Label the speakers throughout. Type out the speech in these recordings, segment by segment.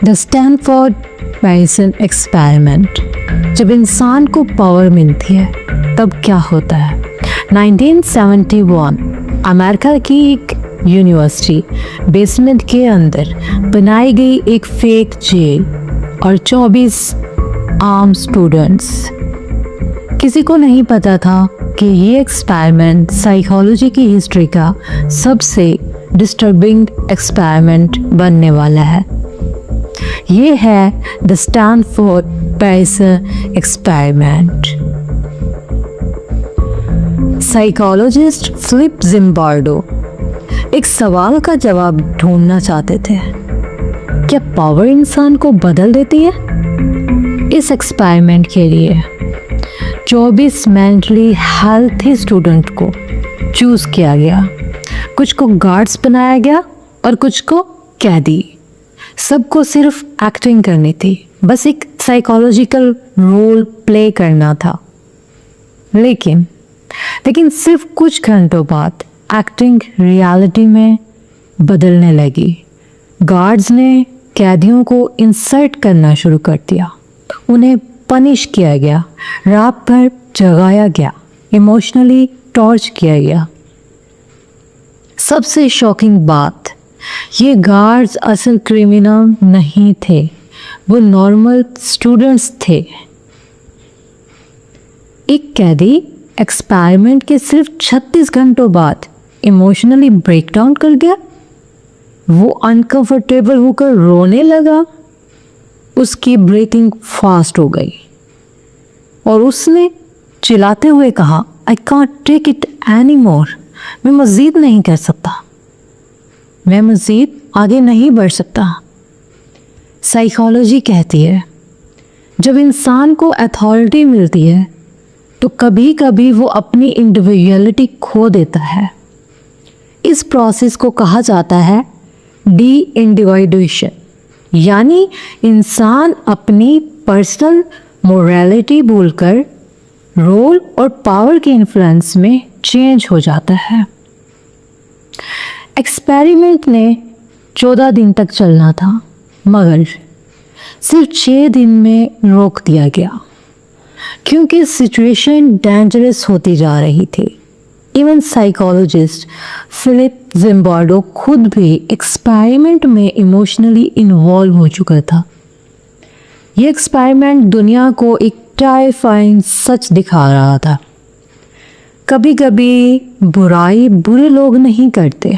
Speaker 1: The Stanford prison experiment. जब इंसान को पावर मिलती है तब क्या होता है? 1971 अमेरिका की एक यूनिवर्सिटी बेसमेंट के अंदर बनाई गई एक फेक जेल और 24 आर्म स्टूडेंट्स। किसी को नहीं पता था कि ये एक्सपेरिमेंट साइकोलॉजी की हिस्ट्री का सबसे डिस्टर्बिंग एक्सपेरिमेंट बनने वाला है। ये है the Stanford prison experiment. Psychologist Philip Zimbardo एक सवाल का जवाब ढूंढना चाहते थे, क्या पावर इंसान को बदल देती है? इस एक्सपेरिमेंट के लिए 24 मेंटली हेल्थी स्टूडेंट को चूज किया गया। कुछ को गार्ड्स बनाया गया और कुछ को कैदी। सबको सिर्फ एक्टिंग करनी थी, बस एक साइकोलॉजिकल रोल प्ले करना था। लेकिन सिर्फ कुछ घंटों बाद एक्टिंग रियलिटी में बदलने लगी। गार्ड्स ने कैदियों को इंसल्ट करना शुरू कर दिया, उन्हें पनिश किया गया, रात भर जगाया गया, इमोशनली टॉर्च किया गया। सबसे शॉकिंग बात, ये गार्ड्स असल क्रिमिनल नहीं थे, वो नॉर्मल स्टूडेंट्स थे। एक कैदी एक्सपेरिमेंट के सिर्फ 36 घंटों बाद इमोशनली ब्रेकडाउन कर गया। वो अनकंफर्टेबल होकर रोने लगा, उसकी ब्रीथिंग फास्ट हो गई और उसने चिल्लाते हुए कहा, I can't take it any more. मैं मज़ीद नहीं कर सकता, मैं मज़ीद आगे नहीं बढ़ सकता। साइकोलॉजी कहती है जब इंसान को अथॉरिटी मिलती है तो कभी कभी वो अपनी इंडिविजुअलिटी खो देता है। इस प्रोसेस को कहा जाता है डी इंडिविजुएशन, यानी इंसान अपनी पर्सनल मोरालिटी भूलकर रोल और पावर के इन्फ्लुएंस में चेंज हो जाता है। एक्सपेरिमेंट ने 14 दिन तक चलना था, मगर सिर्फ 6 दिन में रोक दिया गया क्योंकि सिचुएशन डेंजरस होती जा रही थी। इवन साइकोलॉजिस्ट फिलिप जिम्बार्डो खुद भी एक्सपेरिमेंट में इमोशनली इन्वॉल्व हो चुका था। ये एक्सपेरिमेंट दुनिया को एक टेरिफाइंग सच दिखा रहा था। कभी कभी बुराई बुरे लोग नहीं करते,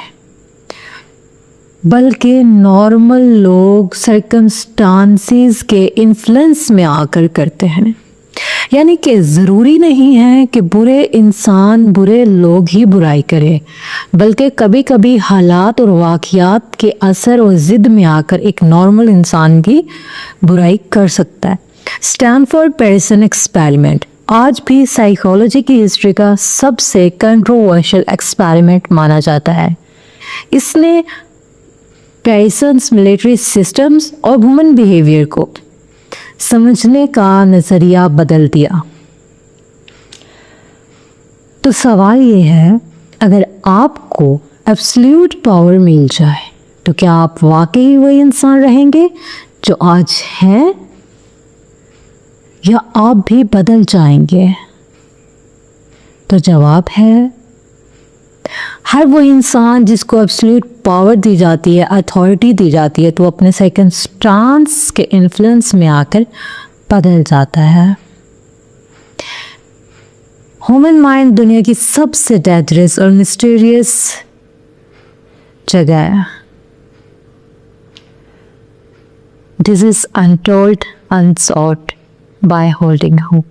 Speaker 1: बल्कि नॉर्मल लोग सर्कमस्टांसेस के इन्फ्लुएंस में आकर करते हैं। यानी कि ज़रूरी नहीं है कि बुरे इंसान बुरे लोग ही बुराई करें, बल्कि कभी कभी हालात और वाक़यात के असर और ज़िद में आकर एक नॉर्मल इंसान भी बुराई कर सकता है। स्टैनफोर्ड पेरिसन एक्सपेरिमेंट आज भी साइकोलॉजी की हिस्ट्री का सबसे कंट्रोवर्शियल एक्सपेरिमेंट माना जाता है। इसने पेरिसन्स मिलिट्री सिस्टम्स और ह्यूमन बिहेवियर को समझने का नज़रिया बदल दिया। तो सवाल ये है, अगर आपको एब्सोल्यूट पावर मिल जाए तो क्या आप वाकई वही इंसान रहेंगे जो आज हैं, या आप भी बदल जाएंगे? तो जवाब है, हर वो इंसान जिसको एब्सोल्यूट पावर दी जाती है, अथॉरिटी दी जाती है, तो अपने सर्कमस्टांस के इन्फ्लुएंस में आकर बदल जाता है। ह्यूमन माइंड दुनिया की सबसे डेंजरस और मिस्टीरियस जगह है। This is untold, unsolved by holding hope.